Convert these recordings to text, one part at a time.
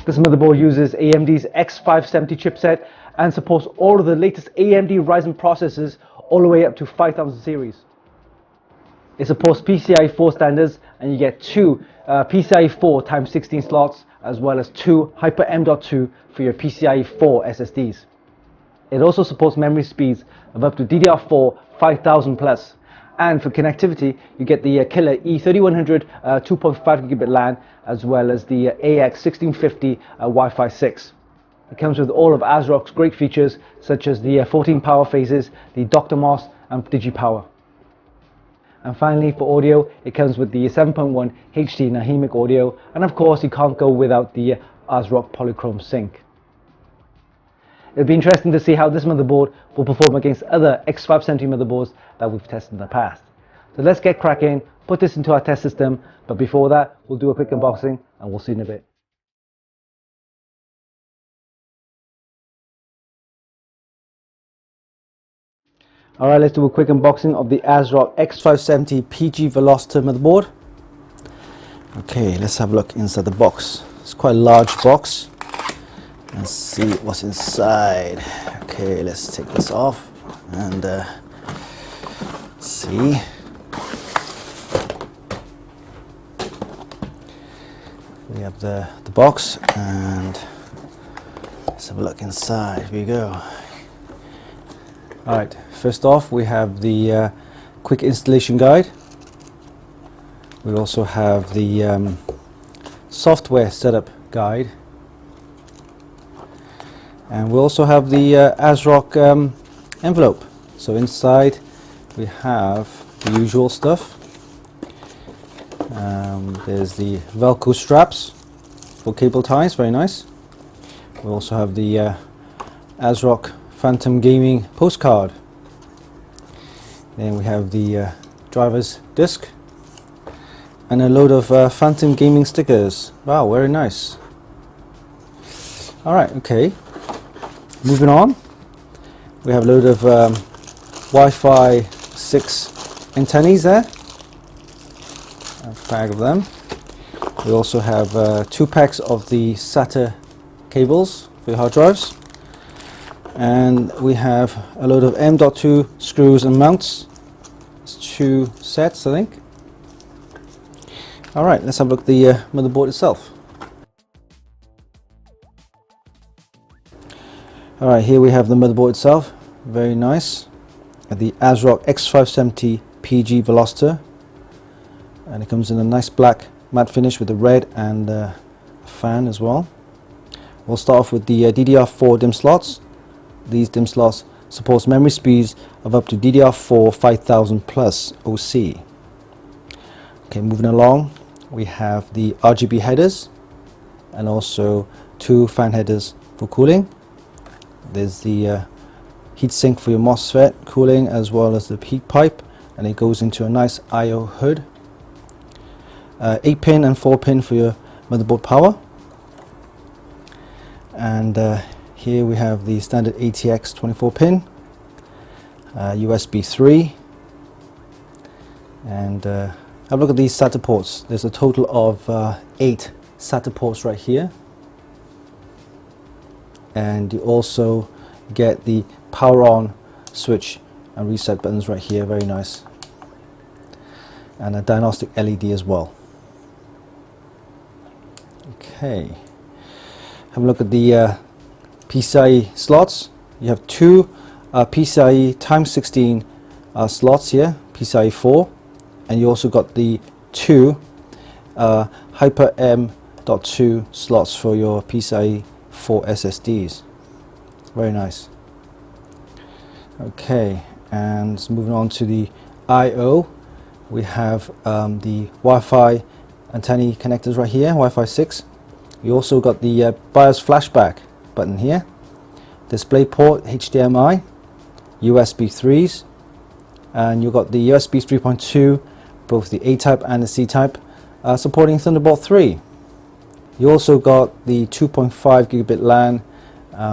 This motherboard uses AMD's X570 chipset and supports all of the latest AMD Ryzen processors all the way up to 5000 series. It supports PCIe 4 standards, and you get two PCIe 4 x16 slots, as well as two Hyper M.2 for your PCIe 4 SSDs. It also supports memory speeds of up to DDR4 5000 plus. And for connectivity, you get the killer E3100 2.5 gigabit LAN, as well as the AX1650 Wi-Fi 6. It comes with all of ASRock's great features, such as the 14 power phases, the Dr. Moss and DigiPower. And finally, for audio, it comes with the 7.1 HD Nahimic audio, and of course you can't go without the ASRock Polychrome sync. It'll be interesting to see how this motherboard will perform against other X570 motherboards that we've tested in the past. So let's get cracking, put this into our test system, but before that we'll do a quick unboxing and we'll see you in a bit. Alright, let's do a quick unboxing of the ASRock X570 PG Velocita motherboard. Okay, let's have a look inside the box. It's quite a large box. Let's see what's inside. Okay, let's take this off and see. We have the box, and let's have a look inside. Here we go. Alright, first off we have the quick installation guide. We also have the software setup guide. And we also have the ASRock envelope. So inside we have the usual stuff. There's the Velcro straps for cable ties, very nice. We also have the ASRock Phantom Gaming postcard. Then we have the driver's disc and a load of Phantom Gaming stickers. Wow, very nice. Alright, okay. Moving on, we have a load of Wi-Fi 6 antennas there, a bag of them. We also have 2 packs of the SATA cables for your hard drives, and we have a load of M.2 screws and mounts. It's 2 sets, I think. Alright, let's have a look at the motherboard itself. Alright, here we have the motherboard itself, very nice. The ASRock X570 PG Velocita, and it comes in a nice black matte finish with a red and a fan as well. We'll start off with the DDR4 DIMM slots. These DIMM slots supports memory speeds of up to DDR4 5000 plus OC. Okay, moving along, we have the RGB headers and also 2 fan headers for cooling. There's the heatsink for your MOSFET cooling, as well as the heat pipe, and it goes into a nice I/O hood. 8-pin and 4-pin for your motherboard power. And here we have the standard ATX 24-pin, USB 3, and have a look at these SATA ports. There's a total of 8 SATA ports right here. And you also get the power on switch and reset buttons right here, very nice, and a diagnostic LED as well. Okay, have a look at the PCIe slots. You have 2 PCIe x16 slots here, PCIe 4, and you also got the 2 Hyper M.2 slots for your PCIe 4 SSDs. Very nice. Okay, and moving on to the I/O, we have the Wi-Fi antenna connectors right here, Wi-Fi 6. We also got the BIOS flashback button here, display port, HDMI, USB 3s, and you've got the USB 3.2, both the A-type and the C-type, supporting Thunderbolt 3. You also got the 2.5 gigabit LAN,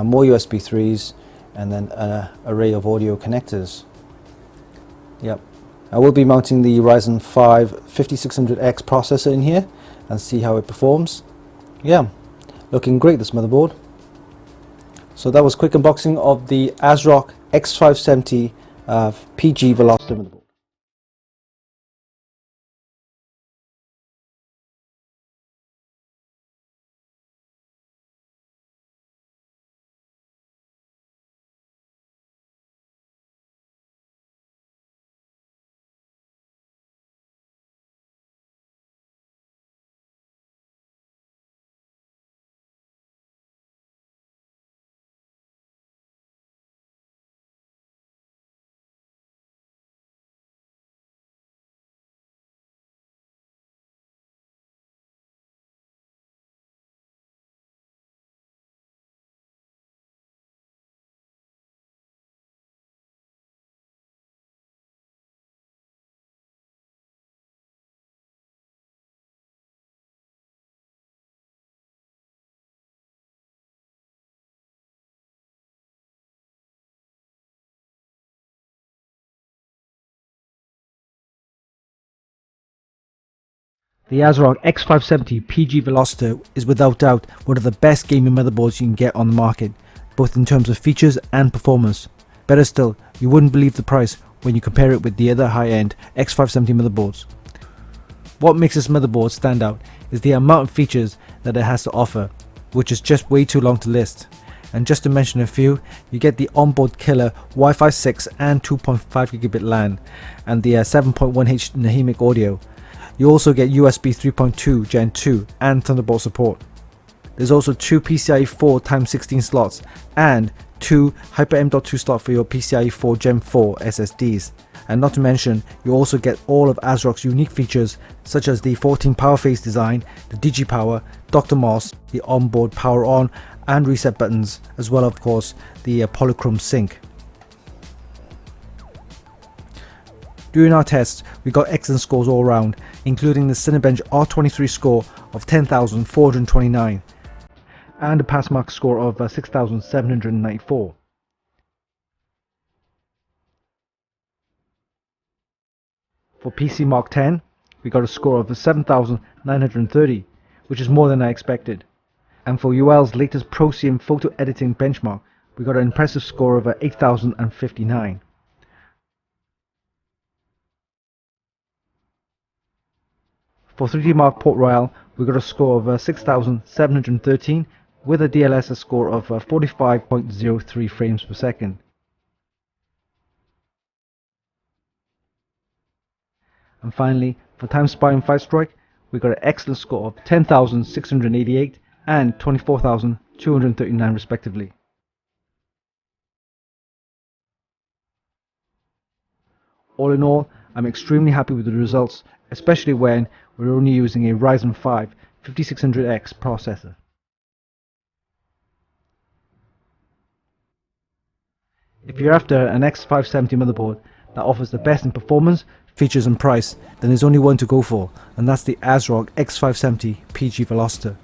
more USB 3s, and then an array of audio connectors. Yep, I will be mounting the Ryzen 5 5600X processor in here and see how it performs. Yeah, Looking great, this motherboard. So that was quick unboxing of the ASRock X570 PG Velocita motherboard. The ASRock X570 PG Velocita is without doubt one of the best gaming motherboards you can get on the market, both in terms of features and performance. Better still, you wouldn't believe the price when you compare it with the other high-end X570 motherboards. What makes this motherboard stand out is the amount of features that it has to offer, which is just way too long to list. And just to mention a few, you get the onboard killer Wi-Fi 6 and 2.5 gigabit LAN, and the 7.1H Nahimic audio. You also get USB 3.2 Gen 2 and Thunderbolt support. There's also 2 PCIe 4 x16 slots and 2 Hyper M.2 slots for your PCIe 4 Gen 4 SSDs. And not to mention, you also get all of ASRock's unique features such as the 14 power phase design, the DG power, Dr. Moss, the onboard power on and reset buttons, as well of course the polychrome sync. During our tests, we got excellent scores all around, including the Cinebench R23 score of 10,429 and a Passmark score of 6,794. For PC Mark 10, we got a score of 7,930, which is more than I expected. And for UL's latest Procium photo editing benchmark, we got an impressive score of 8,059. For 3D Mark Port Royal, we got a score of 6,713 with a DLSS score of 45.03 frames per second. And finally, for Time Spy and Fight Strike, we got an excellent score of 10,688 and 24,239 respectively. All in all, I'm extremely happy with the results, especially when we're only using a Ryzen 5 5600X processor. If you're after an X570 motherboard that offers the best in performance, features and price, then there's only one to go for, and that's the ASRock X570 PG Velocita.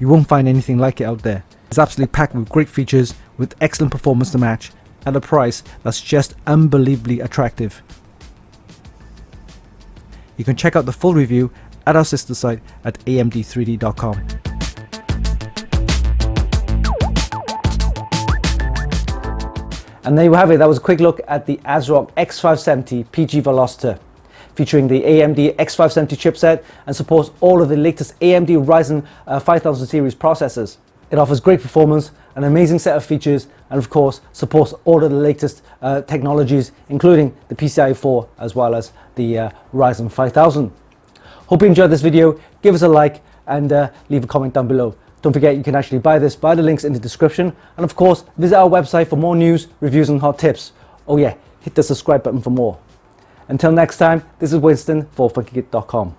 You won't find anything like it out there. It's absolutely packed with great features, with excellent performance to match, at a price that's just unbelievably attractive. You can check out the full review at our sister site at amd3d.com. And there you have it. That was a quick look at the ASRock X570 PG Velocita, featuring the AMD X570 chipset and supports all of the latest AMD Ryzen 5000 series processors. It offers great performance, an amazing set of features, and of course supports all of the latest technologies, including the PCIe 4 as well as the Ryzen 5000. Hope you enjoyed this video. Give us a like and leave a comment down below. Don't forget, you can actually buy this by the links in the description, and of course visit our website for more news, reviews and hot tips. Oh yeah, hit the subscribe button for more. Until next time, this is Winston for Funkykit.com.